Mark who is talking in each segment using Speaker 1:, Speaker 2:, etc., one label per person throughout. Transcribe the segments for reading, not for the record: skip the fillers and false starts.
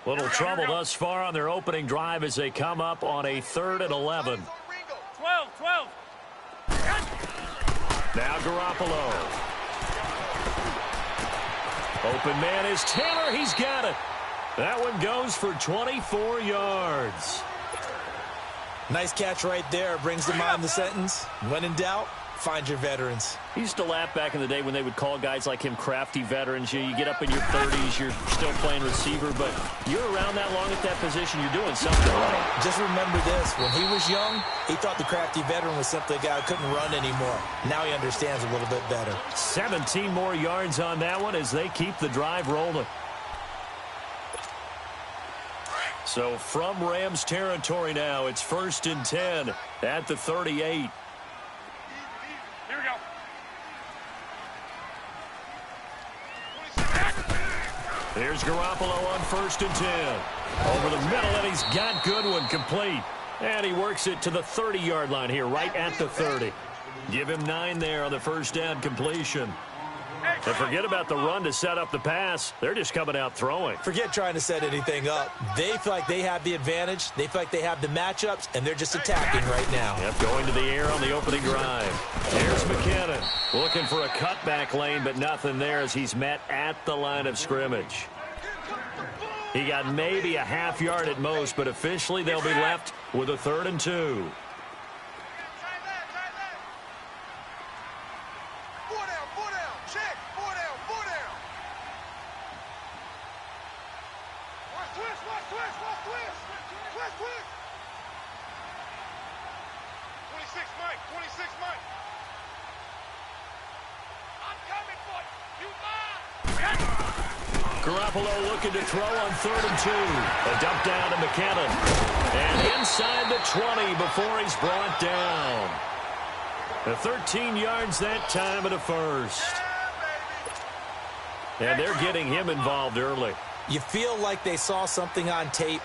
Speaker 1: Little trouble thus far on their opening drive as they come up on a 3rd and 11.
Speaker 2: 12.
Speaker 1: Now Garoppolo. Open man is Taylor. He's got it. That one goes for 24 yards.
Speaker 3: Nice catch right there. Brings to mind the sentence, when in doubt, find your veterans.
Speaker 1: He used to laugh back in the day when they would call guys like him crafty veterans. You get up in your 30s, you're still playing receiver, but you're around that long at that position, you're doing something right.
Speaker 3: Just remember this. When he was young, he thought the crafty veteran was simply a guy who couldn't run anymore. Now he understands a little bit better.
Speaker 1: 17 more yards on that one as they keep the drive rolling. So from Rams territory now, it's 1st and 10 at the 38.
Speaker 2: Here we go.
Speaker 1: Here's Garoppolo on 1st and 10. Over the middle, and he's got Goodwin complete. And he works it to the 30-yard line here, right at the 30. Give him 9 there on the first down completion. And forget about the run to set up the pass. They're just coming out throwing.
Speaker 3: Forget trying to set anything up. They feel like they have the advantage. They feel like they have the matchups, and they're just attacking right now.
Speaker 1: Yep, going to the air on the opening drive. There's McKinnon looking for a cutback lane, but nothing there as he's met at the line of scrimmage. He got maybe a half yard at most, but officially they'll be left with a 3rd and 2. Garoppolo looking to throw on 3rd and 2. A dump down to McKinnon. And inside the 20 before he's brought down. The 13 yards that time at a 1st. And they're getting him involved early.
Speaker 3: You feel like they saw something on tape,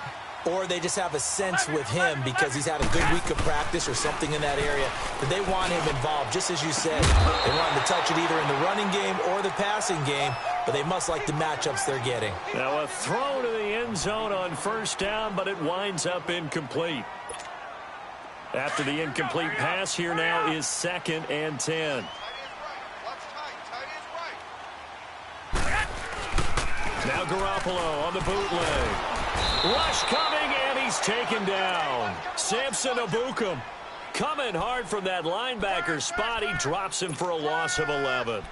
Speaker 3: or they just have a sense with him because he's had a good week of practice or something in that area that they want him involved, just as you said. They want him to touch it either in the running game or the passing game, but they must like the matchups they're getting.
Speaker 1: Now a throw to the end zone on 1st down, but it winds up incomplete. After the incomplete pass, here now is 2nd and 10. Now Garoppolo on the bootleg. Rush coming, and he's taken down. Samson Ebukam coming hard from that linebacker spot. He drops him for a loss of 11.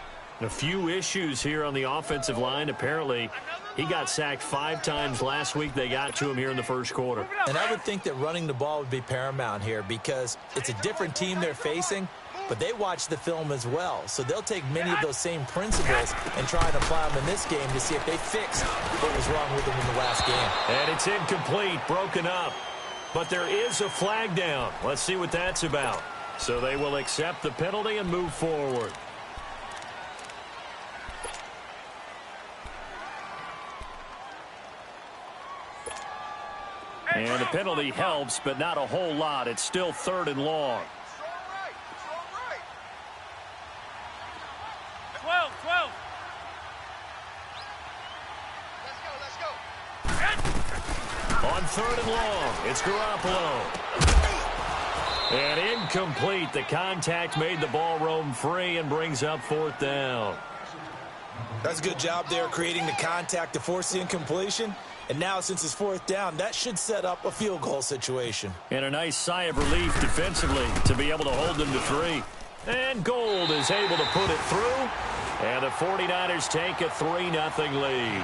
Speaker 1: A few issues here on the offensive line. Apparently, he got sacked 5 times last week. They got to him here in the 1st quarter.
Speaker 3: And I would think that running the ball would be paramount here because it's a different team they're facing, but they watch the film as well. So they'll take many of those same principles and try and apply them in this game to see if they fixed what was wrong with them in the last game.
Speaker 1: And it's incomplete, broken up. But there is a flag down. Let's see what that's about. So they will accept the penalty and move forward. And the penalty helps, but not a whole lot. It's still 3rd and long.
Speaker 2: 12.
Speaker 1: On 3rd and long, it's Garoppolo. And incomplete. The contact made the ball roam free and brings up 4th down.
Speaker 3: That's a good job there creating the contact to force the incompletion. And now, since it's 4th down, that should set up a field goal situation.
Speaker 1: And a nice sigh of relief defensively to be able to hold them to 3. And Gold is able to put it through. And the 49ers take a 3-0 lead.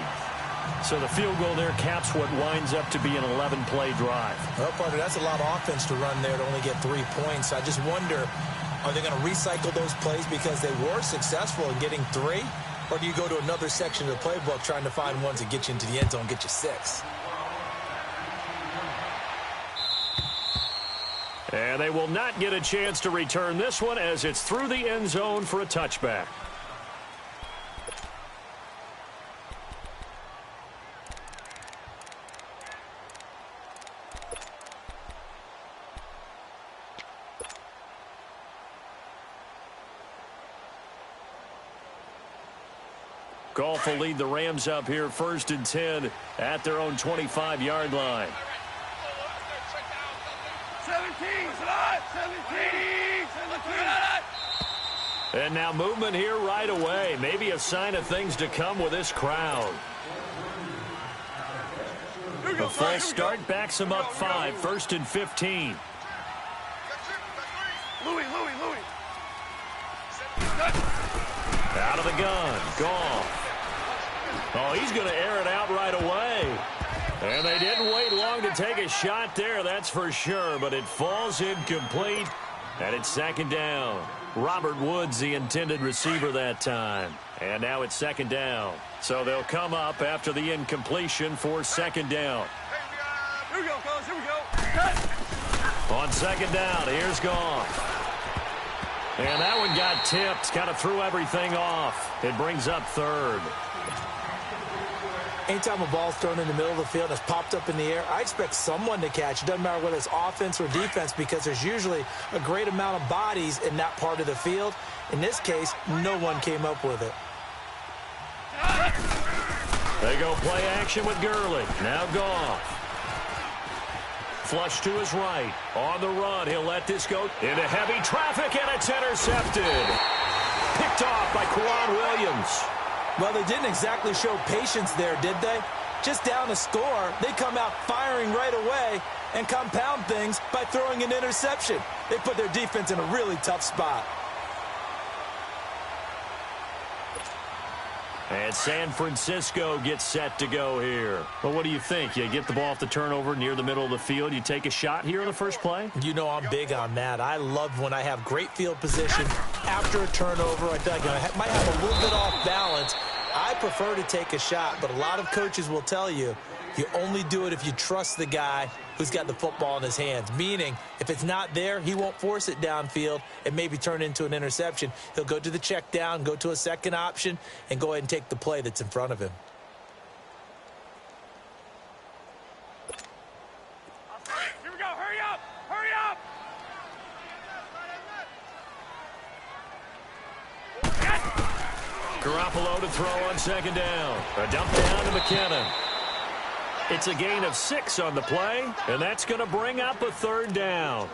Speaker 1: So the field goal there caps what winds up to be an 11-play drive.
Speaker 3: Well, partner, that's a lot of offense to run there to only get 3 points. I just wonder, are they going to recycle those plays because they were successful in getting 3? Or do you go to another section of the playbook trying to find ones that get you into the end zone and get you 6?
Speaker 1: And they will not get a chance to return this one as it's through the end zone for a touchback. Goff will lead the Rams up here 1st and 10 at their own 25-yard line.
Speaker 2: 17.
Speaker 1: And now movement here right away. Maybe a sign of things to come with this crowd. A false start backs him up 5, 1st and 15.
Speaker 2: Louis.
Speaker 1: Out of the gun, Goff. Oh, he's going to air it out right away. And they didn't wait long to take a shot there, that's for sure. But it falls incomplete, and it's 2nd down. Robert Woods, the intended receiver that time. And now it's 2nd down. So they'll come up after the incompletion for 2nd down.
Speaker 2: Here we go, coach. Here we go. Cut.
Speaker 1: On 2nd down, here's Goff. And that one got tipped, kind of threw everything off. It brings up 3rd.
Speaker 3: Anytime a ball's thrown in the middle of the field and it's popped up in the air, I expect someone to catch. It doesn't matter whether it's offense or defense because there's usually a great amount of bodies in that part of the field. In this case, no one came up with it.
Speaker 1: They go play action with Gurley. Now Goff. Flush to his right. On the run, he'll let this go into heavy traffic, and it's intercepted. Picked off by Quan Williams.
Speaker 3: Well, they didn't exactly show patience there, did they? Just down a score, they come out firing right away and compound things by throwing an interception. They put their defense in a really tough spot.
Speaker 1: And San Francisco gets set to go here. Well, what do you think? You get the ball off the turnover near the middle of the field. You take a shot here on the first play?
Speaker 3: You know I'm big on that. I love when I have great field position after a turnover. I feel like I might have a little bit off balance. I prefer to take a shot, but a lot of coaches will tell you you only do it if you trust the guy who's got the football in his hands. Meaning, if it's not there, he won't force it downfield and maybe turn into an interception. He'll go to the check down, go to a second option, and go ahead and take the play that's in front of him.
Speaker 2: Here we go. Hurry up. Hurry up.
Speaker 1: Garoppolo to throw on 2nd down. A dump down to McKinnon. It's a gain of 6 on the play, and that's going to bring up a 3rd down.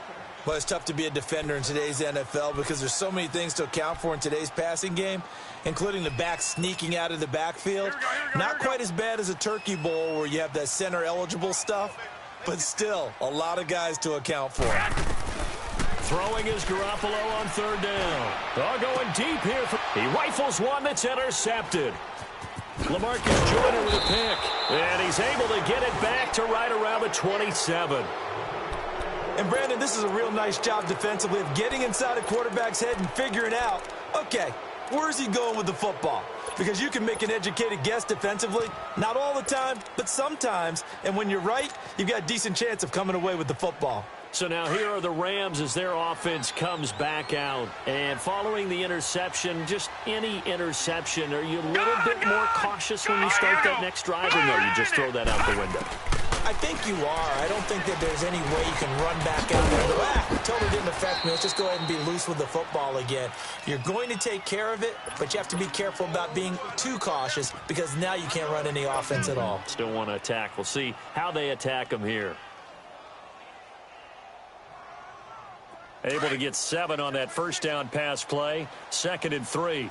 Speaker 3: Well, it's tough to be a defender in today's NFL because there's so many things to account for in today's passing game, including the back sneaking out of the backfield. Not quite as bad as a turkey bowl where you have that center-eligible stuff, but still a lot of guys to account for.
Speaker 1: Throwing is Garoppolo on 3rd down. They're going deep here. He rifles one that's intercepted. LaMarcus Joyner with a pick, and he's able to get it back to right around the 27.
Speaker 3: And, Brandon, this is a real nice job defensively of getting inside a quarterback's head and figuring out, okay, where's he going with the football? Because you can make an educated guess defensively, not all the time, but sometimes. And when you're right, you've got a decent chance of coming away with the football.
Speaker 1: So now here are the Rams as their offense comes back out. And following the interception, just any interception, are you a little bit more cautious when you start that next drive, or no, you just throw that out the window?
Speaker 3: I think you are. I don't think that there's any way you can run back out there and go, it totally didn't affect me. Let's just go ahead and be loose with the football again. You're going to take care of it, but you have to be careful about being too cautious because now you can't run any offense at all.
Speaker 1: Still want to attack. We'll see how they attack them here. Able to get 7 on that first down pass play. 2nd and 3.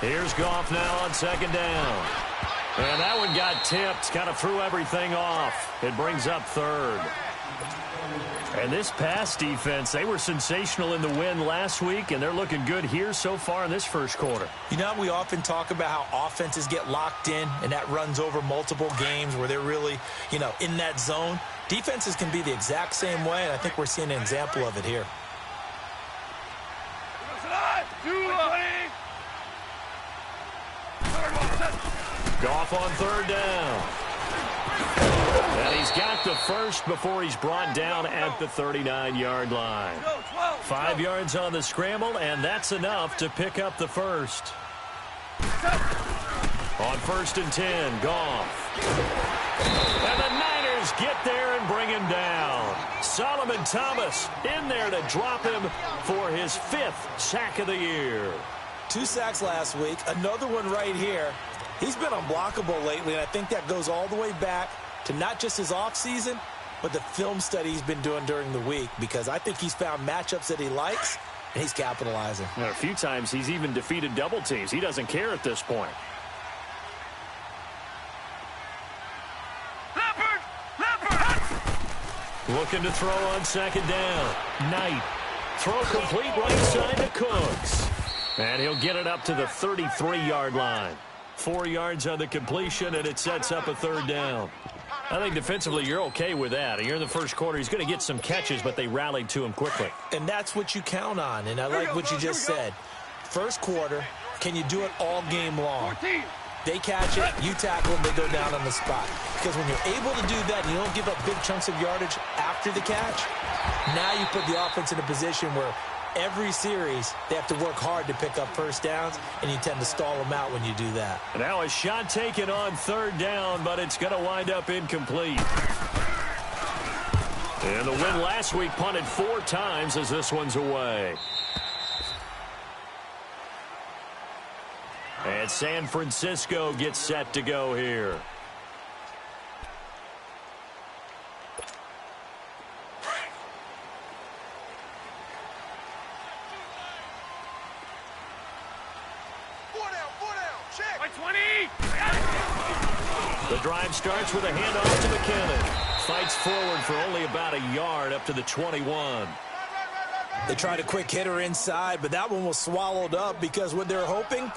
Speaker 1: Here's Goff now on 2nd down. And that one got tipped, kind of threw everything off. It brings up 3rd. And this pass defense, they were sensational in the win last week, and they're looking good here so far in this first quarter.
Speaker 3: You know, we often talk about how offenses get locked in, and that runs over multiple games where they're really, you know, in that zone. Defenses can be the exact same way, and I think we're seeing an example of it here.
Speaker 1: Goff on 3rd down. And he's got the first before he's brought down at the 39-yard line. 5 yards on the scramble, and that's enough to pick up the first. On 1st and 10, Goff. And the Niners get there and bring him down. Solomon Thomas in there to drop him for his 5th sack of the year.
Speaker 3: 2 sacks last week, another one right here. He's been unblockable lately, and I think that goes all the way back to not just his offseason, but the film study he's been doing during the week, because I think he's found matchups that he likes, and he's capitalizing.
Speaker 1: A few times he's even defeated double teams. He doesn't care at this point. Looking to throw on 2nd down. Knight. Throw complete right side to Cooks. And he'll get it up to the 33-yard line. 4 yards on the completion, and it sets up a 3rd down. I think defensively you're okay with that. You're in the first quarter. He's going to get some catches, but they rallied to him quickly.
Speaker 3: And that's what you count on, and I like what you just said. First quarter, can you do it all game long?
Speaker 2: 14.
Speaker 3: They catch it, you tackle them, they go down on the spot. Because when you're able to do that and you don't give up big chunks of yardage after the catch, now you put the offense in a position where every series they have to work hard to pick up first downs, and you tend to stall them out when you do that.
Speaker 1: And now a shot taken on 3rd down, but it's going to wind up incomplete. And the win last week punted 4 times as this one's away. And San Francisco gets set to go here. The drive starts with a handoff to McKinnon. Fights forward for only about a yard up to the 21.
Speaker 3: They tried a quick hitter inside, but that one was swallowed up because what they're hoping,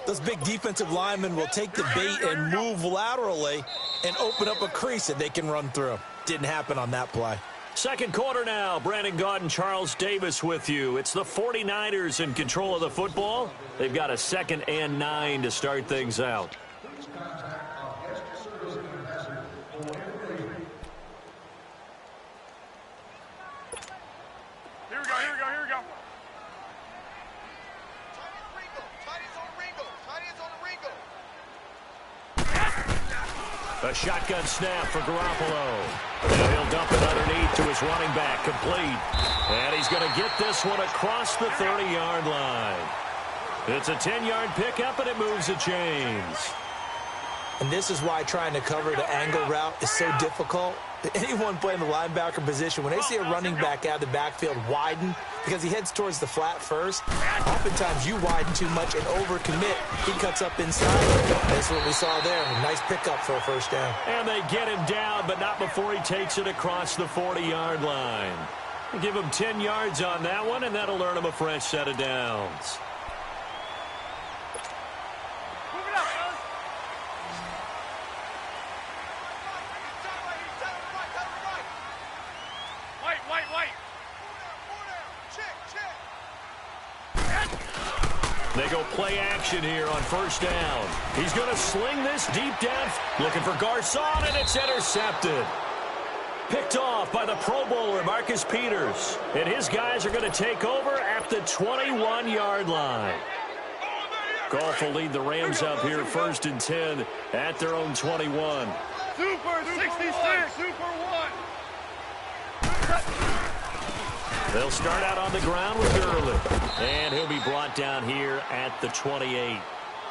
Speaker 3: those big defensive linemen will take the bait and move laterally and open up a crease that they can run through. Didn't happen on that play.
Speaker 1: Second quarter now. Brandon Gaudin, Charles Davis with you. It's the 49ers in control of the football. They've got a 2nd and 9 to start things out. A shotgun snap for Garoppolo. And he'll dump it underneath to his running back, complete. And he's going to get this one across the 30-yard line. It's a 10-yard pickup, and it moves the chains.
Speaker 3: And this is why trying to cover the angle route is so difficult. Anyone playing the linebacker position, when they see a running back out of the backfield widen, because he heads towards the flat first, oftentimes you widen too much and overcommit. He cuts up inside. That's what we saw there. A nice pickup for a first down.
Speaker 1: And they get him down, but not before he takes it across the 40-yard line. Give him 10 yards on that one, and that'll earn him a fresh set of downs. They go play action here on first down. He's going to sling this deep down. Looking for Garcon, and it's intercepted. Picked off by the Pro Bowler, Marcus Peters. And his guys are going to take over at the 21-yard line. Goff will lead the Rams up here 1st and 10 at their own 21.
Speaker 2: Super 66, Super 1.
Speaker 1: They'll start out on the ground with Gurley. And he'll be brought down here at the 28.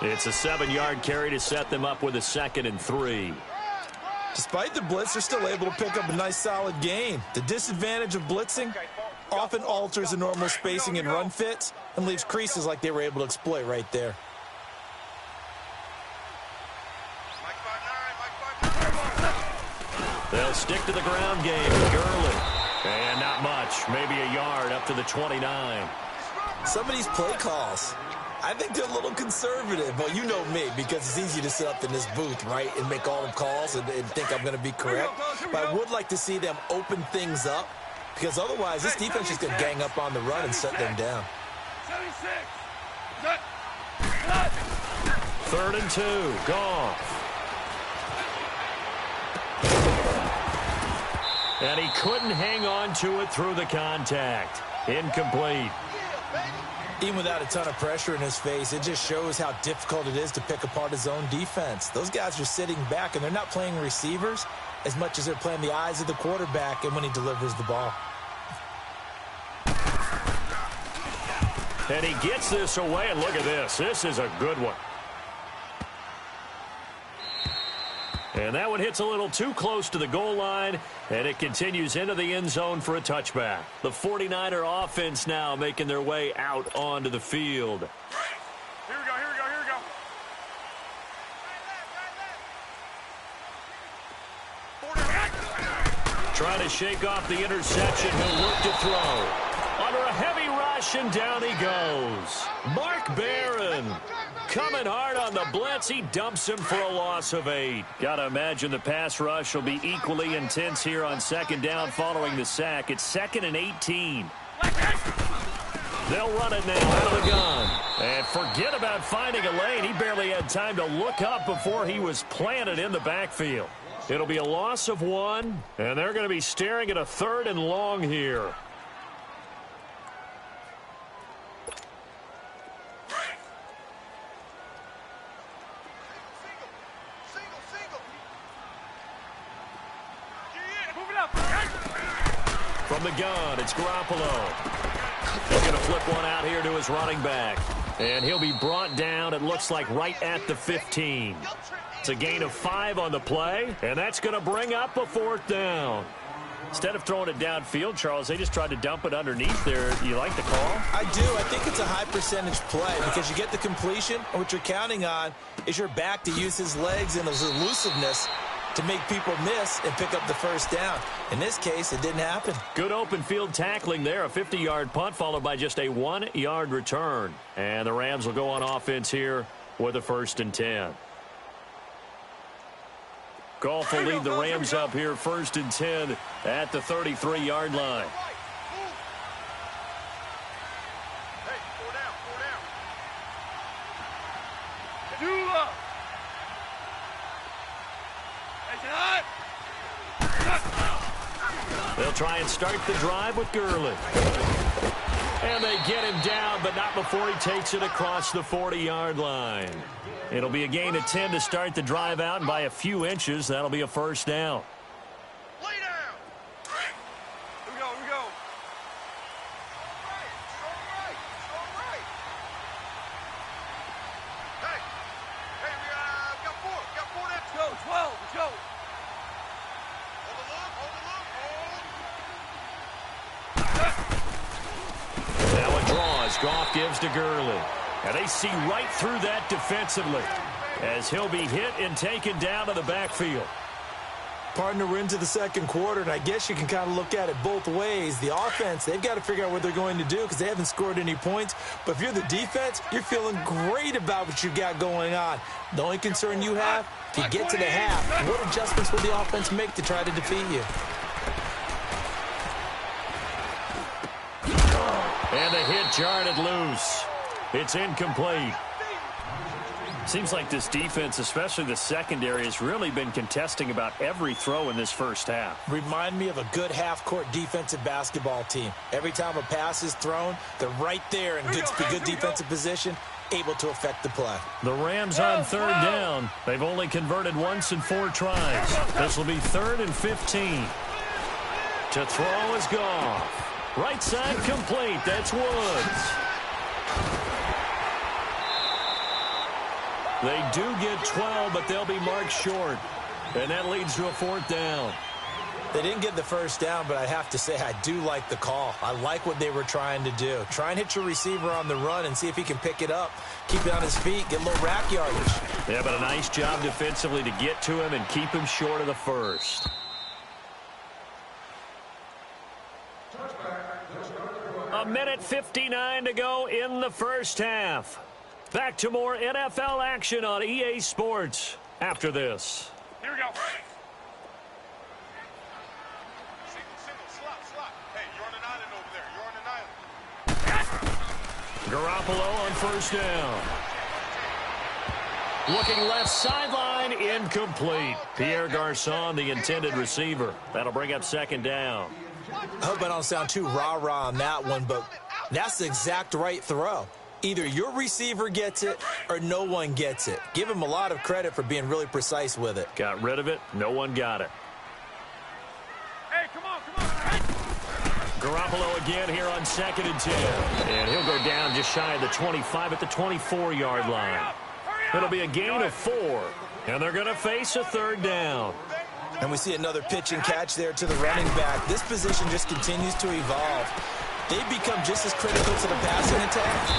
Speaker 1: It's a 7-yard carry to set them up with a 2nd and 3.
Speaker 3: Despite the blitz, they're still able to pick up a nice, solid gain. The disadvantage of blitzing often alters the normal spacing and run fits and leaves creases like they were able to exploit right there.
Speaker 1: They'll stick to the ground game with Gurley. And not much, maybe a yard up to the 29.
Speaker 3: Some of these play calls, I think they're a little conservative. Well, you know me, because it's easy to sit up in this booth, right, and make all the calls and think I'm going to be correct. But I would like to see them open things up, because otherwise this defense is going to gang up on the run and shut them down.
Speaker 2: 76.
Speaker 1: 3rd and 2, Goff. And he couldn't hang on to it through the contact. Incomplete.
Speaker 3: Even without a ton of pressure in his face, it just shows how difficult it is to pick apart his own defense. Those guys are sitting back, and they're not playing receivers. as much as they're playing the eyes of the quarterback and when he delivers the ball.
Speaker 1: And he gets this away, and look at this. This is a good one. And that one hits a little too close to the goal line, and it continues into the end zone for a touchback. The 49er offense now making their way out onto the field.
Speaker 2: Here we go, here we go, here we go.
Speaker 1: Trying to shake off the interception. He'll look to throw. Under a heavy rush, and down he goes. Mark Barron coming hard on the blitz. He dumps him for a loss of 8. Got to imagine the pass rush will be equally intense here on second down following the sack. It's 2nd and 18. They'll run it now out of the gun. And forget about finding a lane. He barely had time to look up before he was planted in the backfield. It'll be a loss of 1, and they're going to be staring at a 3rd and long here. From the gun, it's Garoppolo. He's going to flip one out here to his running back. And he'll be brought down, it looks like, right at the 15. It's a gain of 5 on the play, and that's going to bring up a 4th down. Instead of throwing it downfield, Charles, they just tried to dump it underneath there. You like the call?
Speaker 3: I do. I think it's a high-percentage play because you get the completion, and what you're counting on is your back to use his legs and his elusiveness to make people miss and pick up the first down. In this case, it didn't happen.
Speaker 1: Good open field tackling there. A 50-yard punt followed by just a 1-yard return. And the Rams will go on offense here with a 1st and 10. Goff will lead the Rams up here 1st and 10 at the 33-yard line. They'll try and start the drive with Gurley. And they get him down, but not before he takes it across the 40-yard line. It'll be a gain of 10 to start the drive out, and by a few inches, that'll be a 1st down.
Speaker 2: Lay down. Here we go, here we go. Strong right. Hey, we got 4. We got 4 next. Go, 12, let's go. Hold the look, hold the look,
Speaker 1: Now a draw as Goff gives to Gurley. And they see right through that defensively as he'll be hit and taken down to the backfield.
Speaker 3: Partner, we're into the second quarter, and I guess you can kind of look at it both ways. The offense, they've got to figure out what they're going to do because they haven't scored any points. But if you're the defense, you're feeling great about what you got going on. The only concern you have, if you get to the half, what adjustments will the offense make to try to defeat you?
Speaker 1: And the hit jarred it loose. It's incomplete. Seems like this defense, especially the secondary, has really been contesting about every throw in this first half.
Speaker 3: Remind me of a good half-court defensive basketball team. Every time a pass is thrown, they're right there in good defensive position, able to affect the play.
Speaker 1: The Rams on 3rd down. They've only converted once in 4 tries. This will be 3rd and 15. To throw is Goff. Right side complete. That's Woods. They do get 12, but they'll be marked short. And that leads to a 4th down.
Speaker 3: They didn't get the first down, but I have to say I do like the call. I like what they were trying to do. Try and hit your receiver on the run and see if he can pick it up. Keep it on his feet, get a little rack yardage.
Speaker 1: Yeah, but a nice job defensively to get to him and keep him short of the first. A minute 59 to go in the first half. Back to more NFL action on EA Sports after this.
Speaker 2: Here we go. Single, slot. Hey, you're on an island over there. You're on an island.
Speaker 1: Garoppolo on 1st down. Looking left sideline, incomplete. Pierre Garçon, the intended receiver. That'll bring up 2nd down.
Speaker 3: I hope I don't sound too rah-rah on that one, but that's the exact right throw. Either your receiver gets it or no one gets it. Give him a lot of credit for being really precise with it.
Speaker 1: Got rid of it. No one got it. Garoppolo again here on 2nd and 10. And he'll go down just shy of the 25 at the 24-yard line. It'll be a gain of 4. And they're going to face a 3rd down.
Speaker 3: And we see another pitch and catch there to the running back. This position just continues to evolve. They've become just as critical to the passing attack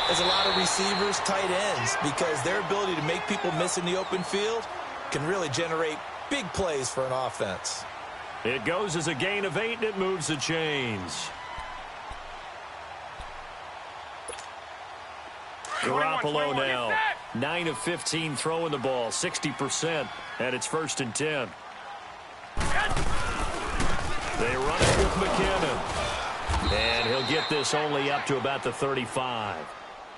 Speaker 3: as a lot of receivers, tight ends, because their ability to make people miss in the open field can really generate big plays for an offense.
Speaker 1: It goes as a gain of 8, and it moves the chains. Garoppolo now, 9 of 15 throwing the ball, 60%, and it's 1st and 10. They run it with McKinnon. And he'll get this only up to about the 35.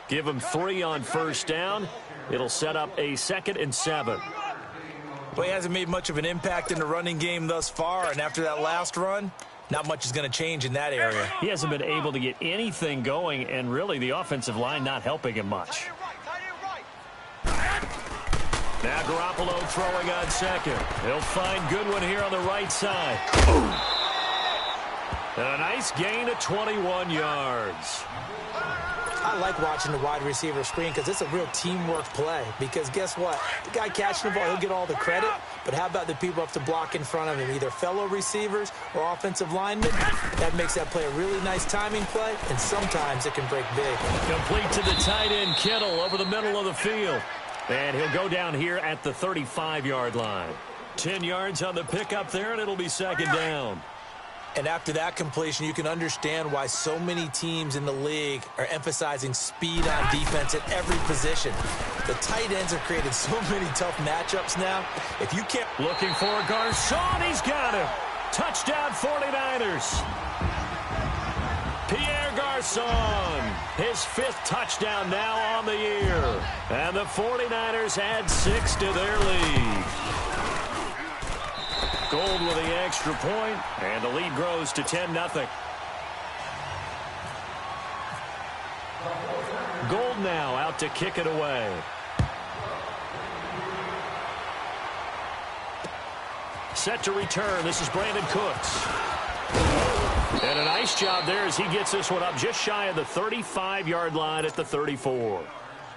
Speaker 1: Give him 3 on 1st down. It'll set up a 2nd and 7.
Speaker 3: Well, he hasn't made much of an impact in the running game thus far, and after that last run, not much is going to change in that area.
Speaker 1: He hasn't been able to get anything going, and really the offensive line not helping him much. Now Garoppolo throwing on 2nd. He'll find Goodwin here on the right side. And a nice gain of 21 yards.
Speaker 3: I like watching the wide receiver screen because it's a real teamwork play. Because guess what? The guy catching the ball, he'll get all the credit. But how about the people up to block in front of him, either fellow receivers or offensive linemen? That makes that play a really nice timing play, and sometimes it can break big.
Speaker 1: Complete to the tight end, Kittle, over the middle of the field. And he'll go down here at the 35-yard line. 10 yards on the pickup there, and it'll be 2nd down.
Speaker 3: And after that completion, you can understand why so many teams in the league are emphasizing speed on defense at every position. The tight ends have created so many tough matchups now. If you can't...
Speaker 1: Looking for Garçon, he's got him. Touchdown 49ers. Pierre Garçon, his 5th touchdown now on the year. And the 49ers add 6 to their lead. Gold with the extra point, and the lead grows to 10-0. Gold now out to kick it away. Set to return. This is Brandon Cooks. And a nice job there as he gets this one up just shy of the 35-yard line at the 34.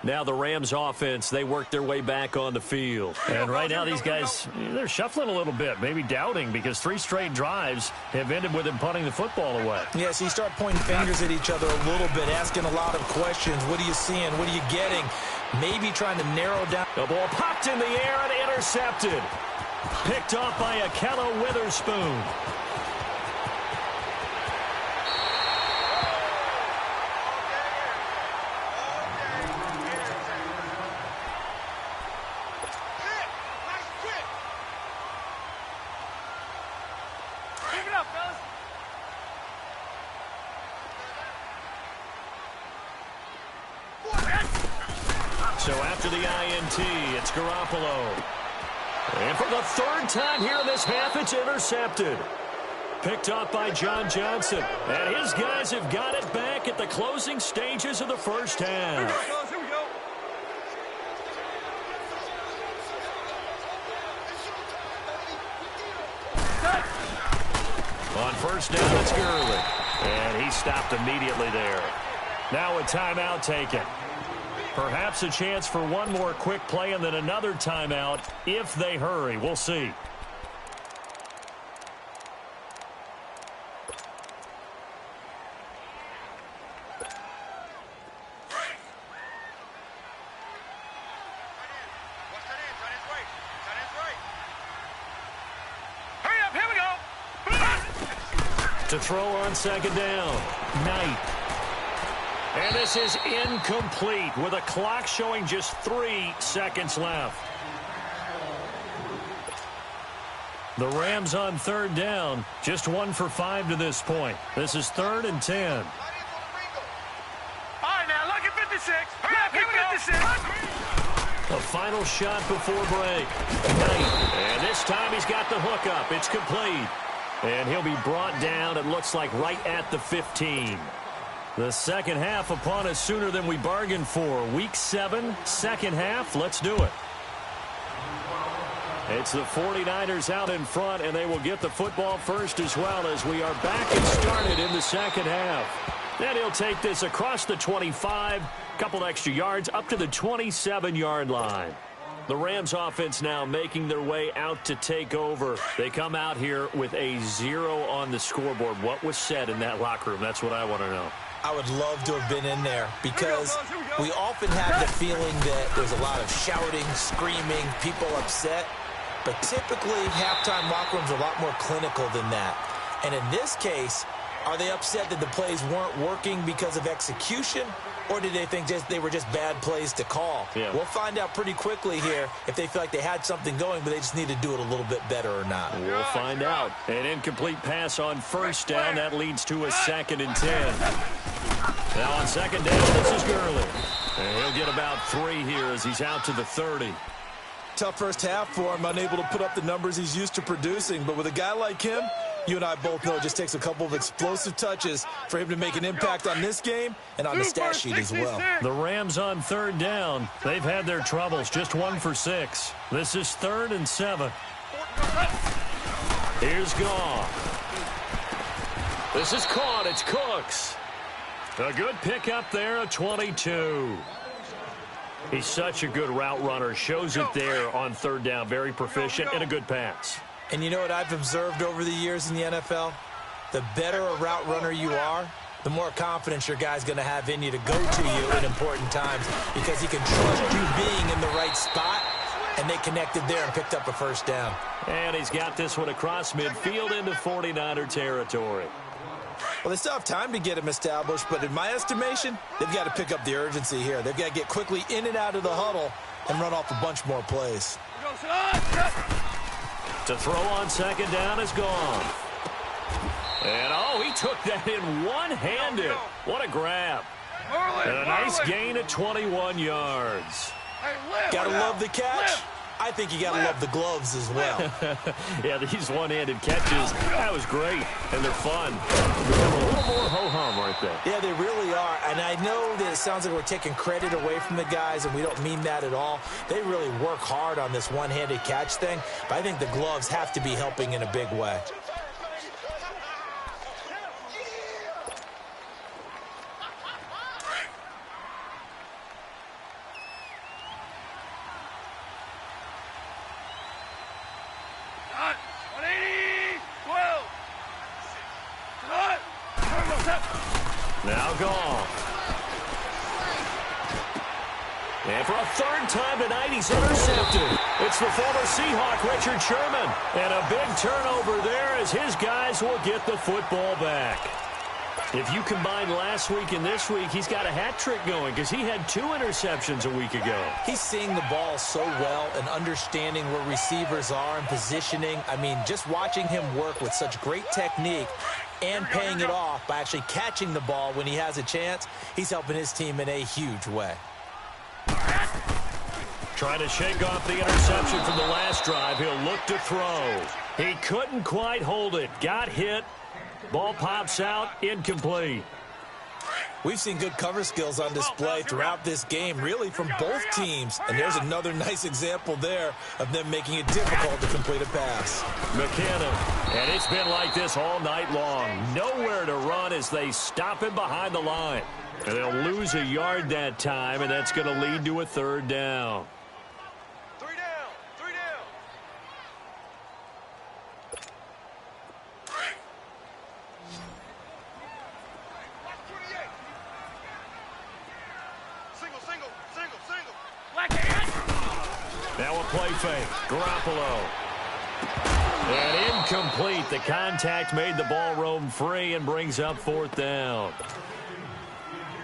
Speaker 1: Now the Rams offense, they work their way back on the field. And right now these guys, they're shuffling a little bit, maybe doubting, because 3 straight drives have ended with them punting the football away.
Speaker 3: Yeah, so you start pointing fingers at each other a little bit, asking a lot of questions. What are you seeing? What are you getting? Maybe trying to narrow down.
Speaker 1: The ball popped in the air and intercepted. Picked off by Akello Witherspoon. So after the INT, it's Garoppolo. And for the 3rd time here in this half, it's intercepted. Picked off by John Johnson. And his guys have got it back at the closing stages of the 1st half.
Speaker 2: Here we go.
Speaker 1: On 1st down, it's Gurley. And he stopped immediately there. Now a timeout taken. Perhaps a chance for one more quick play and then another timeout if they hurry. We'll see.
Speaker 2: Hurry up, here we go.
Speaker 1: To throw on 2nd down, Knight. And this is incomplete with a clock showing just 3 seconds left. The Rams on 3rd down, just 1 for 5 to this point. This is 3rd and 10.
Speaker 2: All right, now look at 56. Hurry up, here we go.
Speaker 1: A final shot before break. Knight. And this time he's got the hook up. It's complete. And he'll be brought down, it looks like, right at the 15. The 2nd half upon us sooner than we bargained for. Week 7, 2nd half. Let's do it. It's the 49ers out in front, and they will get the football first as well as we are back and started in the second half. Then he'll take this across the 25, couple extra yards, up to the 27-yard line. The Rams offense now making their way out to take over. They come out here with a 0 on the scoreboard. What was said in that locker room? That's what I want to know. I would love to have been in there because we often have the feeling that there's a lot of shouting, screaming, people upset. But typically, halftime locker rooms are a lot more clinical than that. And in this case, are they upset that the plays weren't working because of execution? Or did they think they were just bad plays to call? Yeah. We'll find out pretty quickly here if they feel like they had something going, but they just need to do it a little bit better or not. We'll find out. An incomplete pass on first down. That leads to a 2nd and 10. Now on second down, this is Gurley. And he'll get about 3 here as he's out to the 30. Tough first half for him, unable to put up the numbers he's used to producing. But with a guy like him, you and I both know it just takes a couple of explosive touches for him to make an impact on this game and on the stat sheet as well. The Rams on 3rd down. They've had their troubles, just 1 for 6. This is 3rd and 7. Here's Goff. This is caught. It's Cooks. A good pickup there, a 22. He's such a good route runner. Shows it there on 3rd down. Very proficient and a good pass. And you know what I've observed over the years in the NFL? The better a route runner you are, the more confidence your guy's going to have in you to go to you in important times because he can trust you being in the right spot, and they connected there and picked up a first down. And he's got this one across midfield into 49er territory. Well, they still have time to get him established, but in my estimation, they've got to pick up the urgency here. They've got to get quickly in and out of the huddle and run off a bunch more plays. To throw on second down is gone. And, oh, he took that in one-handed. What a grab. And a nice gain of 21 yards. Got to love the catch. I think you got to love the gloves as well. Yeah, these one-handed catches, that was great, and they're fun. Become a little more ho-hum right there. Yeah, they really are, and I know that it sounds like we're taking credit away from the guys, and we don't mean that at all. They really work hard on this one-handed catch thing, but I think the gloves have to be helping in a big way. Now Goff. And for a 3rd time tonight, he's intercepted. It's the former Seahawk, Richard Sherman. And a big turnover there as his guys will get the football back. If you combine last week and this week, he's got a hat trick going because he had 2 interceptions a week ago. He's seeing the ball so well and understanding where receivers are and positioning. I mean, just watching him work with such great technique and paying it off by actually catching the ball when he has a chance, he's helping his team in a huge way. Trying to shake off the interception from the last drive. He'll look to throw. He couldn't quite hold it. Got hit. Ball pops out. Incomplete. We've seen good cover skills on display throughout this game, really from both teams. And there's another nice example there of them making it difficult to complete a pass. McKinnon, and it's been like this all night long. Nowhere to run as they stop him behind the line. And they'll lose a yard that time, and that's going to lead to a 3rd down.
Speaker 2: 3 down, 3 down.
Speaker 1: Now a play fake. Garoppolo. And incomplete. The contact made the ball roam free and brings up 4th down.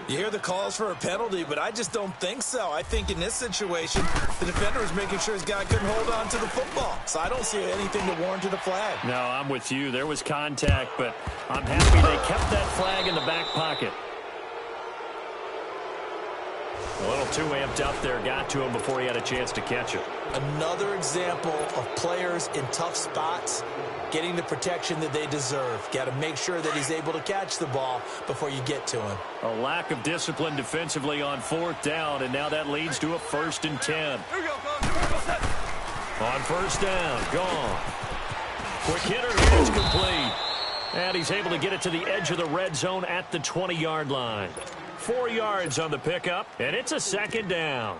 Speaker 1: You hear the calls for a penalty, but I just don't think so. I think in this situation, the defender was making sure his guy couldn't hold on to the football. So I don't see anything to warrant to the flag. No, I'm with you. There was contact, but I'm happy they kept that flag in the back pocket. A little too amped up there, got to him before he had a chance to catch it. Another example of players in tough spots getting the protection that they deserve. Got to make sure that he's able to catch the ball before you get to him. A lack of discipline defensively on 4th down, and now that leads to a 1st and 10. On first down, gone. Quick hitter here is complete. And he's able to get it to the edge of the red zone at the 20-yard line. 4 yards on the pickup, and it's a second down.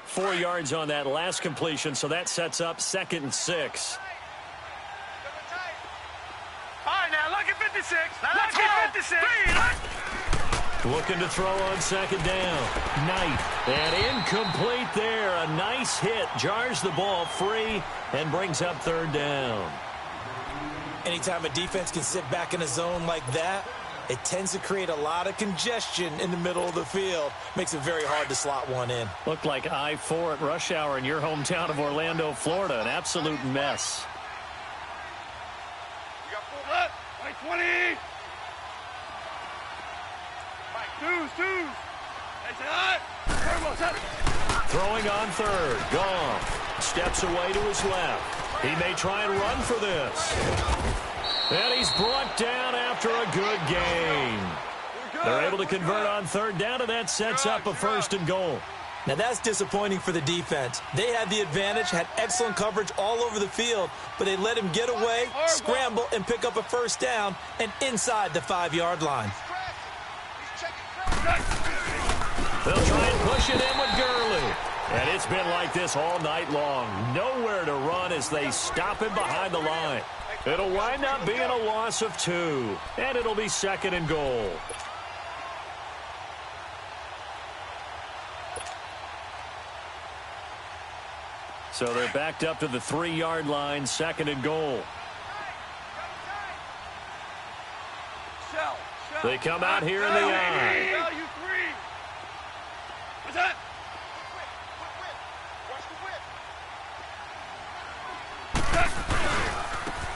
Speaker 1: Four yards on that last completion, so that sets up 2nd and 6.
Speaker 2: All right, now, look at 56. Look at 56.
Speaker 1: Looking to throw on 2nd down. Knight. And incomplete there. A nice hit. Jars the ball free and brings up 3rd down.
Speaker 3: Anytime a defense can sit back in a zone like that, it tends to create a lot of congestion in the middle of the field. Makes it very hard to slot one in.
Speaker 1: Looked like I-4 at rush hour in your hometown of Orlando, Florida. An absolute mess.
Speaker 2: You got 4 left. 20. Twos. That's hot.
Speaker 1: Throwing on 3rd. Goff steps away to his left. He may try and run for this. And he's brought down after a good gain. They're able to convert on 3rd down, and that sets up a 1st and goal.
Speaker 3: Now that's disappointing for the defense. They had the advantage, had excellent coverage all over the field, but they let him get away, scramble, and pick up a 1st down and inside the 5-yard line.
Speaker 1: They'll try and push it in with Gurley. And it's been like this all night long. Nowhere to run as they stop him behind the line. It'll wind up being a loss of 2. And it'll be 2nd and goal. So they're backed up to the 3-yard line, 2nd and goal. They come out here in the eye.
Speaker 2: What's that?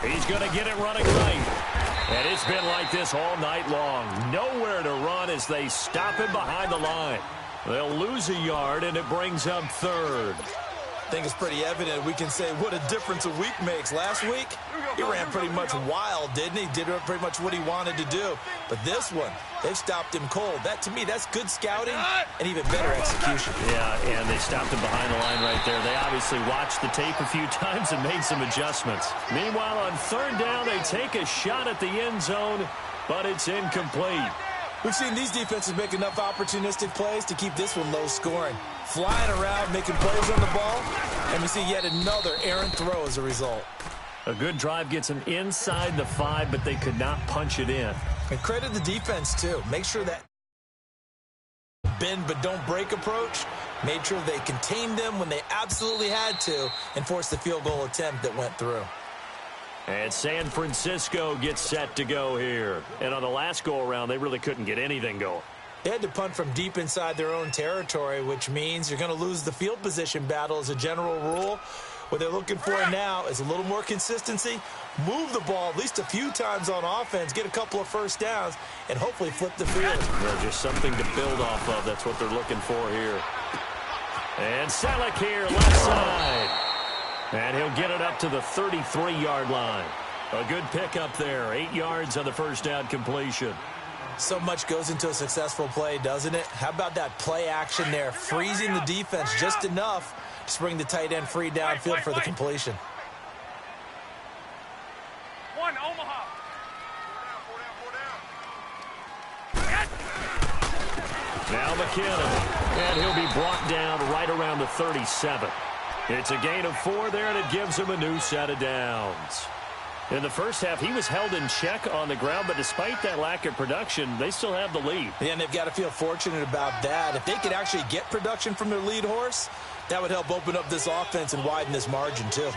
Speaker 1: He's going to get it running right. And it's been like this all night long. Nowhere to run as they stop him behind the line. They'll lose a yard, and it brings up 3rd.
Speaker 3: I think it's pretty evident we can say what a difference a week makes. Last week, he ran pretty much wild, didn't he? Did pretty much what he wanted to do. But this one, they've stopped him cold. That, to me, that's good scouting and even better execution.
Speaker 1: Yeah, and they stopped him behind the line right there. They obviously watched the tape a few times and made some adjustments. Meanwhile, on 3rd down, they take a shot at the end zone, but it's incomplete.
Speaker 3: We've seen these defenses make enough opportunistic plays to keep this one low scoring. Flying around, making plays on the ball, and we see yet another errant throw as a result.
Speaker 1: A good drive gets them inside the 5, but they could not punch it in.
Speaker 3: And credit the defense, too. Make sure that bend but don't break approach made sure they contained them when they absolutely had to and forced the field goal attempt that went through.
Speaker 1: And San Francisco gets set to go here. And on the last go-around, they really couldn't get anything going.
Speaker 3: They had to punt from deep inside their own territory, which means you're going to lose the field position battle as a general rule. What they're looking for now is a little more consistency, move the ball at least a few times on offense, get a couple of 1st downs, and hopefully flip the field.
Speaker 1: Yeah, just something to build off of. That's what they're looking for here. And Selleck here, left side. And he'll get it up to the 33-yard line. A good pickup there. 8 yards on the 1st down completion.
Speaker 3: So much goes into a successful play, doesn't it? How about that play action there, freezing the defense just enough to bring the tight end free downfield for the completion.
Speaker 2: 1, Omaha. 4 down.
Speaker 1: Now McKinnon. And he'll be brought down right around the 37. It's a gain of 4 there, and it gives him a new set of downs. In the first half, he was held in check on the ground, but despite that lack of production, they still have the lead.
Speaker 3: Yeah, and they've got to feel fortunate about that. If they could actually get production from their lead horse, that would help open up this offense and widen this margin, too.
Speaker 2: Here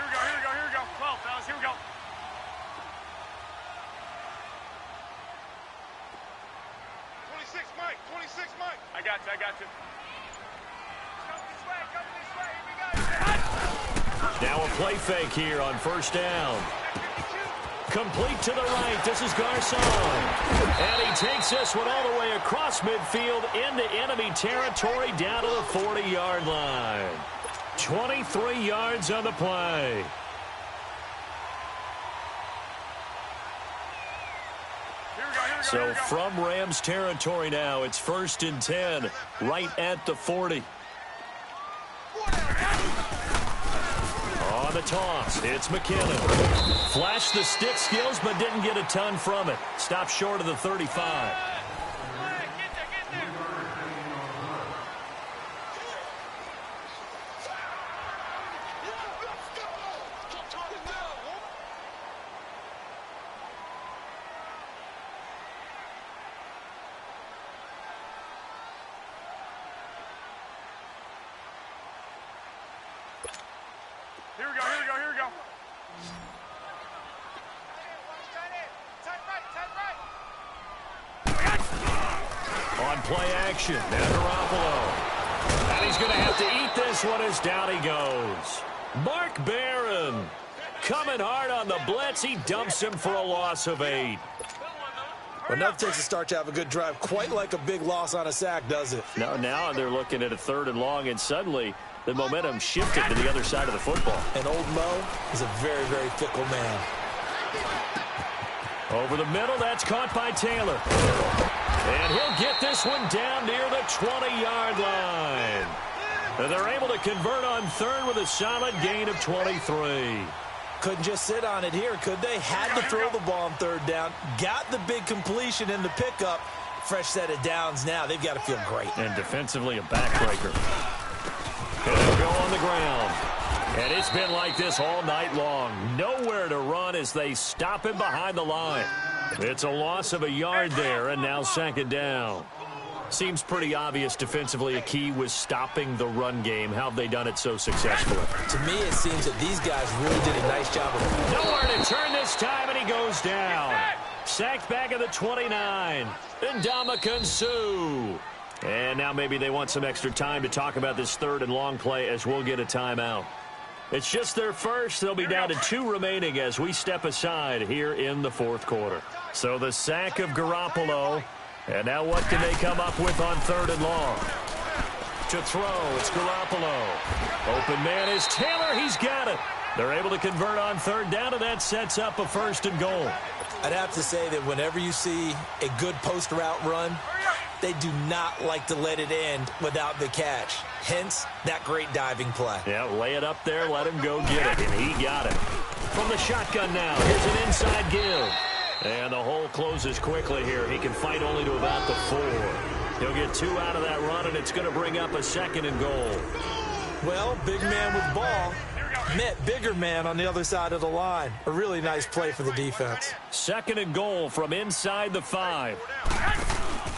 Speaker 2: we go. 12, fellas, here we go. 26, Mike. I got you.
Speaker 1: Now a play fake here on 1st down. Complete to the right. This is Garcon. And he takes this one all the way across midfield into enemy territory down to the 40-yard line. 23 yards on the play. So from Rams territory now, it's 1st and 10, right at the 40. On the toss, it's McKinnon. Flashed the stick skills, but didn't get a ton from it. Stopped short of the 35.
Speaker 2: Here we go.
Speaker 1: On play action, now Garoppolo. And he's going to have to eat this one as down he goes. Mark Barron coming hard on the blitz. He dumps him for a loss of 8.
Speaker 3: Well, nothing takes a start to have a good drive, quite like a big loss on a sack, does it?
Speaker 1: Now they're looking at a 3rd and long, and suddenly the momentum shifted to the other side of the football.
Speaker 3: And old Mo is a very, very fickle man.
Speaker 1: Over the middle, that's caught by Taylor. And he'll get this one down near the 20-yard line. And they're able to convert on 3rd with a solid gain of 23.
Speaker 3: Couldn't just sit on it here, could they? Had to throw the ball on 3rd down. Got the big completion in the pickup. Fresh set of downs now. They've got to feel great.
Speaker 1: And defensively, a backbreaker. And they'll go on the ground. And it's been like this all night long. Nowhere to run as they stop him behind the line. It's a loss of a yard there, and now 2nd down. Seems pretty obvious defensively a key was stopping the run game. How have they done it so successfully?
Speaker 3: To me, it seems that these guys really did a nice job of it.
Speaker 1: Nowhere to turn this time, and he goes down. Sacked back at the 29. Ndamukong Suh. And now maybe they want some extra time to talk about this 3rd and long play as we'll get a timeout. It's just their first. They'll be down to 2 remaining as we step aside here in the 4th quarter. So the sack of Garoppolo. And now what can they come up with on 3rd and long? To throw, it's Garoppolo. Open man is Taylor. He's got it. They're able to convert on 3rd down, and that sets up a 1st and goal.
Speaker 3: I'd have to say that whenever you see a good post route run, they do not like to let it end without the catch. Hence, that great diving play.
Speaker 1: Yeah, lay it up there, let him go get it, and he got it. From the shotgun now, here's an inside give. And the hole closes quickly here. He can fight only to about the 4. He'll get 2 out of that run, and it's going to bring up a 2nd and goal.
Speaker 3: Well, big man with ball met bigger man on the other side of the line. A really nice play for the defense.
Speaker 1: 2nd and goal from inside the 5.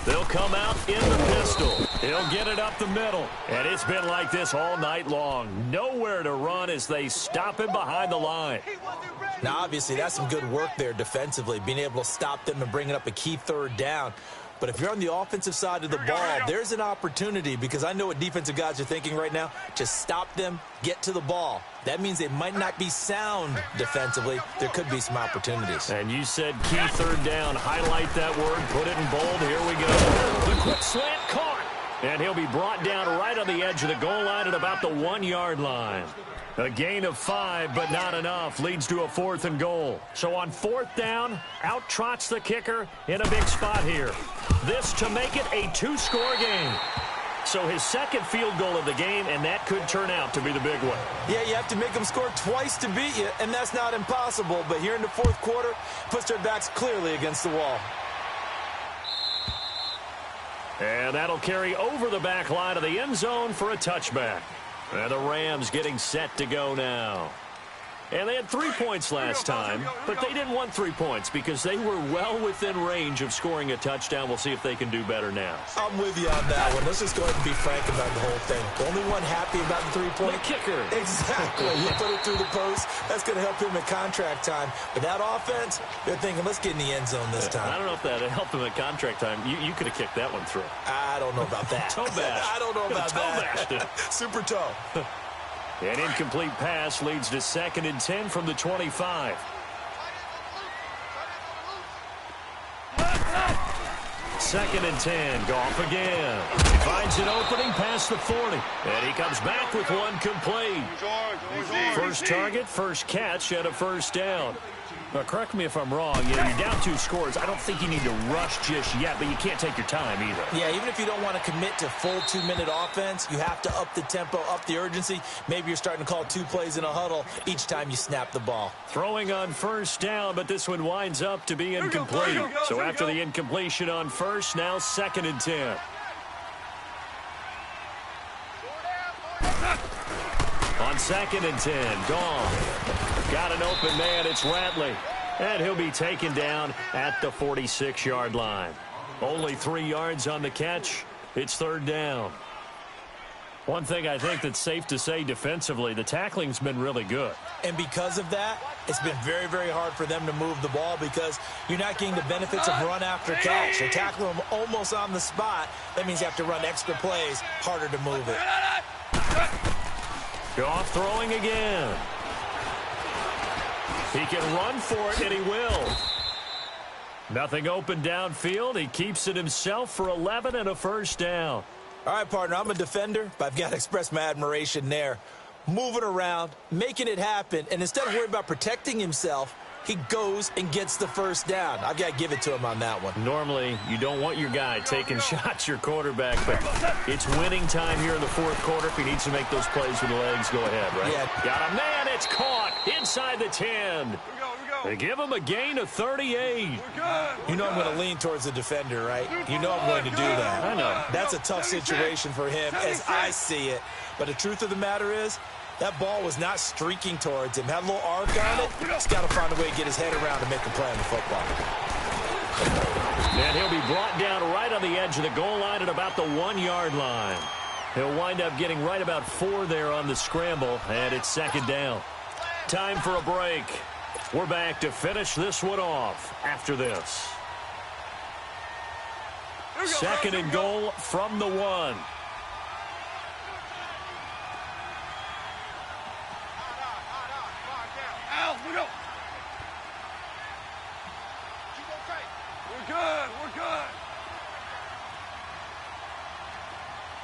Speaker 1: They'll come out in the pistol. He'll get it up the middle. And it's been like this all night long. Nowhere to run as they stop him behind the line.
Speaker 3: Now, obviously, that's some good work there defensively, being able to stop them and bringing up a key 3rd down. But if you're on the offensive side of the ball, there's an opportunity, because I know what defensive guys are thinking right now. Just stop them, get to the ball. That means they might not be sound defensively. There could be some opportunities.
Speaker 1: And you said key 3rd down. Highlight that word. Put it in bold. Here we go. The quick slant caught. And he'll be brought down right on the edge of the goal line at about the 1-yard line. A gain of 5, but not enough. Leads to a 4th and goal. So on 4th down, out trots the kicker in a big spot here. This to make it a 2-score game. So his 2nd field goal of the game, and that could turn out to be the big one.
Speaker 3: Yeah, you have to make them score twice to beat you, and that's not impossible. But here in the 4th quarter, puts their backs clearly against the wall.
Speaker 1: And that'll carry over the back line of the end zone for a touchback. And the Rams getting set to go now. And they had 3 points last time, but they didn't want 3 points because they were well within range of scoring a touchdown. We'll see if they can do better now.
Speaker 3: I'm with you on that one. Let's just go ahead and be frank about the whole thing. The only one happy about the 3-point?
Speaker 1: The kicker.
Speaker 3: Exactly. You put it through the post. That's going to help him at contract time. But that offense, they're thinking, let's get in the end zone this time.
Speaker 1: I don't know if that helped him at contract time. You could have kicked that one through.
Speaker 3: I don't know about that.
Speaker 1: Toe bash.
Speaker 3: I don't know about that.
Speaker 1: Toe bashed it.
Speaker 3: Super toe.
Speaker 1: An incomplete pass leads to 2nd and 10 from the 25. 2nd and 10. Goff again. Finds an opening past the 40. And he comes back with one complete. First target, first catch, and a 1st down. Well, correct me if I'm wrong. You're down 2 scores. I don't think you need to rush just yet, but you can't take your time either.
Speaker 3: Yeah, even if you don't want to commit to full 2-minute offense, you have to up the tempo, up the urgency. Maybe you're starting to call 2 plays in a huddle each time you snap the ball.
Speaker 1: Throwing on first down, but this one winds up to be incomplete. So after the incompletion on first, now 2nd and 10. On 2nd and 10, Gone. Got an open man, it's Ratley. And he'll be taken down at the 46-yard line. Only 3 yards on the catch. It's 3rd down. One thing I think that's safe to say defensively, the tackling's been really good.
Speaker 3: And because of that, it's been very, very hard for them to move the ball because you're not getting the benefits of run after catch. They're tackling them almost on the spot. That means you have to run extra plays, harder to move it.
Speaker 1: Goff throwing again. He can run for it, and he will. Nothing open downfield. He keeps it himself for 11 and a 1st down.
Speaker 3: All right, partner, I'm a defender, but I've got to express my admiration there. Moving around, making it happen, and instead of worrying about protecting himself, he goes and gets the 1st down. I've got to give it to him on that one.
Speaker 1: Normally, you don't want your guy taking shots, your quarterback, but it's winning time here in the 4th quarter. If he needs to make those plays with the legs, go ahead, right?
Speaker 3: Yeah.
Speaker 1: Got a man, it's caught inside the 10. They give him a gain of 38.
Speaker 3: You know I'm going to lean towards the defender, right? You know I'm going to do that.
Speaker 1: I know.
Speaker 3: That's a tough situation for him as I see it. But the truth of the matter is, that ball was not streaking towards him. Had a little arc on it. He's got to find a way to get his head around to make the play on the football.
Speaker 1: And he'll be brought down right on the edge of the goal line at about the 1-yard line. He'll wind up getting right about 4 there on the scramble, and it's 2nd down. Time for a break. We're back to finish this one off after this. 2nd and goal from the 1.
Speaker 2: We're good. We're good.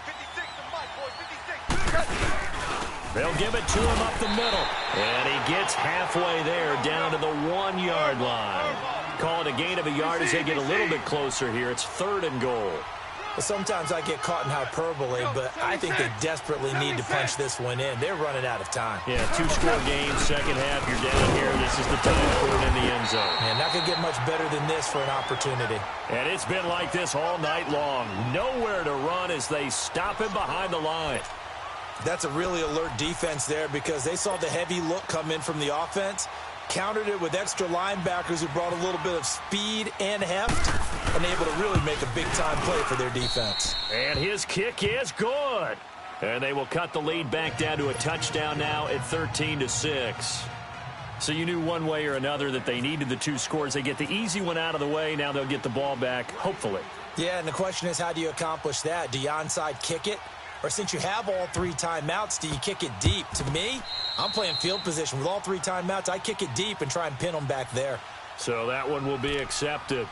Speaker 2: 56 to Mike, boys. 56.
Speaker 1: They'll give it to him up the middle. And he gets halfway there down to the 1-yard line. Call it a gain of a yard as they get a little bit closer here. It's 3rd and goal.
Speaker 3: Well, sometimes I get caught in hyperbole, but I think they desperately need to punch this one in. They're running out of time.
Speaker 1: Yeah, 2-score game, 2nd half. You're down here. This is the time to put it in the end zone.
Speaker 3: Man, not going to get much better than this for an opportunity.
Speaker 1: And it's been like this all night long. Nowhere to run as they stop him behind the line.
Speaker 3: That's a really alert defense there because they saw the heavy look come in from the offense, countered it with extra linebackers who brought a little bit of speed and heft, and able to really make a big-time play for their defense.
Speaker 1: And his kick is good. And they will cut the lead back down to a touchdown now at 13-6. So you knew one way or another that they needed the 2 scores. They get the easy one out of the way. Now they'll get the ball back, hopefully.
Speaker 3: Yeah, and the question is, how do you accomplish that? Do you onside kick it? Or since you have all 3 timeouts, do you kick it deep? To me, I'm playing field position. With all 3 timeouts, I kick it deep and try and pin them back there.
Speaker 1: So that one will be accepted.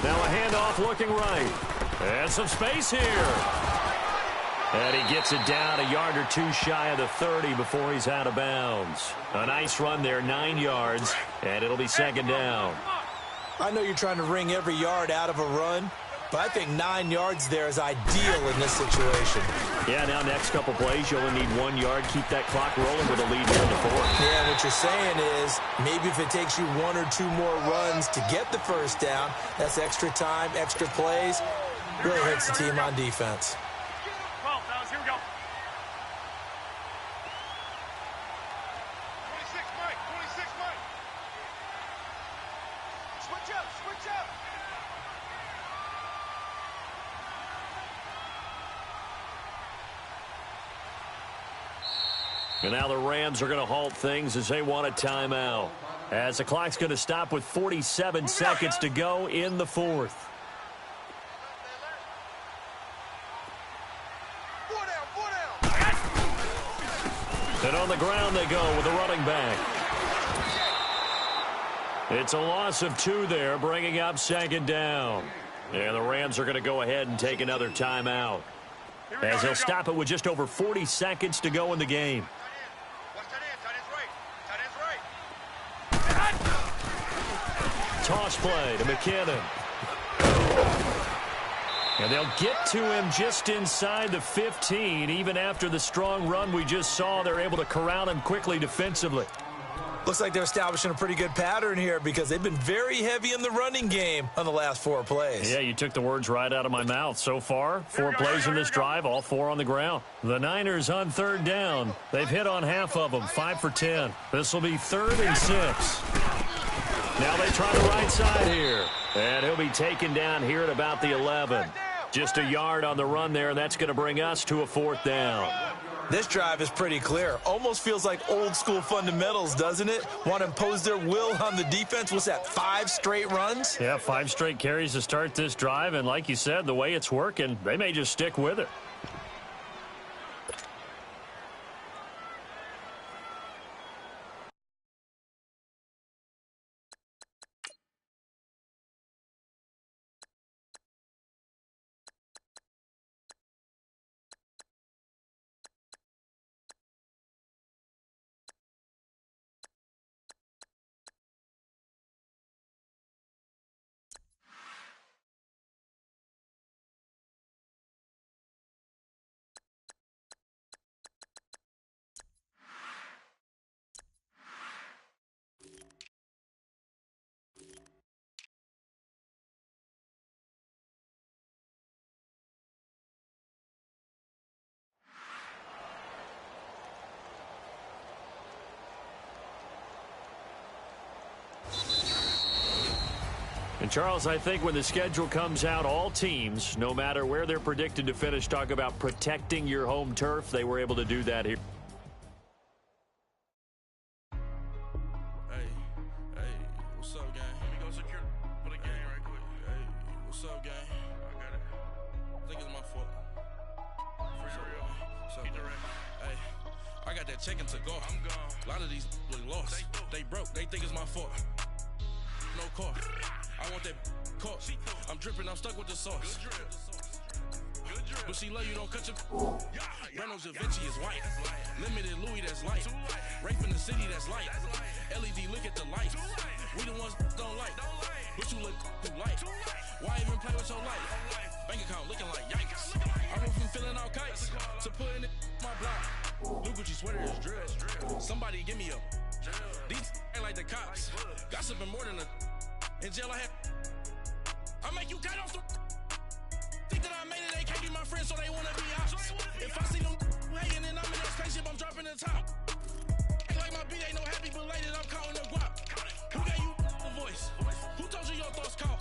Speaker 1: Now a handoff looking right. And some space here. And he gets it down a yard or 2 shy of the 30 before he's out of bounds. A nice run there, 9 yards, and it'll be 2nd down.
Speaker 3: I know you're trying to wring every yard out of a run, but I think 9 yards there is ideal in this situation.
Speaker 1: Yeah, now next couple plays, you only need 1 yard. Keep that clock rolling with a lead here in the 4th.
Speaker 3: Yeah, what you're saying is maybe if it takes you 1 or 2 more runs to get the 1st down, that's extra time, extra plays. Really hurts the team on defense.
Speaker 2: 12, fellas, here we go. 26, Mike. 26, Mike. Switch up, switch up.
Speaker 1: And now the Rams are going to halt things as they want a timeout. As the clock's going to stop with 47 seconds to go in the 4th. And on the ground they go with the running back. It's a loss of 2 there, bringing up 2nd down. And the Rams are going to go ahead and take another timeout, as they'll stop it with just over 40 seconds to go in the game. Toss play to McKinnon. And they'll get to him just inside the 15. Even after the strong run we just saw, they're able to corral him quickly defensively.
Speaker 3: Looks like they're establishing a pretty good pattern here because they've been very heavy in the running game on the last 4 plays.
Speaker 1: Yeah, you took the words right out of my mouth. So far, 4 plays in this drive, all 4 on the ground. The Niners on 3rd down. They've hit on half of them, 5 for 10. This will be 3rd and 6. Now they try the right side here. And he'll be taken down here at about the 11. Just a yard on the run there, and that's going to bring us to a 4th down.
Speaker 3: This drive is pretty clear. Almost feels like old school fundamentals, doesn't it? Want to impose their will on the defense. What's that, 5 straight runs?
Speaker 1: Yeah, 5 straight carries to start this drive. And like you said, the way it's working, they may just stick with it. And, Charles, I think when the schedule comes out, all teams, no matter where they're predicted to finish, talk about protecting your home turf. They were able to do that here.
Speaker 4: Hey, what's up, gang? Let me go secure for the game right quick. Hey, what's up, gang? I got it. I think it's my fault. What's up, hey, I got that check-in to go. I'm gone. A lot of these look lost. They broke. They think it's my fault. No car. I want that caught. I'm dripping, I'm stuck with the sauce. Good drip. But she love you, don't cut your. Reynolds Da Vinci is white. Limited Louis, that's light. Rape in the city, that's light. LED, look at the light. We the ones don't like. But you look too light. Why even play with your life? Bank account looking like yikes. I went from feeling all kites to putting it in my block. New Gucci sweater is drip. Somebody give me a. These ain't like the cops. Gossiping more than a. In jail I had. I make you cut off the. Think that I made it, they can't be my friends, so they wanna be ops. If I see them hating and I'm in that spaceship, I'm dropping the top. Ain't like my beat, ain't no happy belated, I'm counting the guap. Who gave you the voice? Who told you your thoughts count?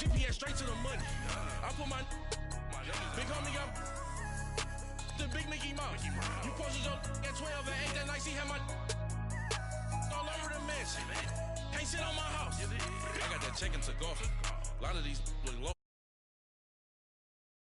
Speaker 4: GPS straight to the money. I put my big homie got the big Mickey Mouse. You posted your at 12 and 8 that night, she had my all over the mansion. Can't sit on my house. I got that check-in to go. A lot of these look low.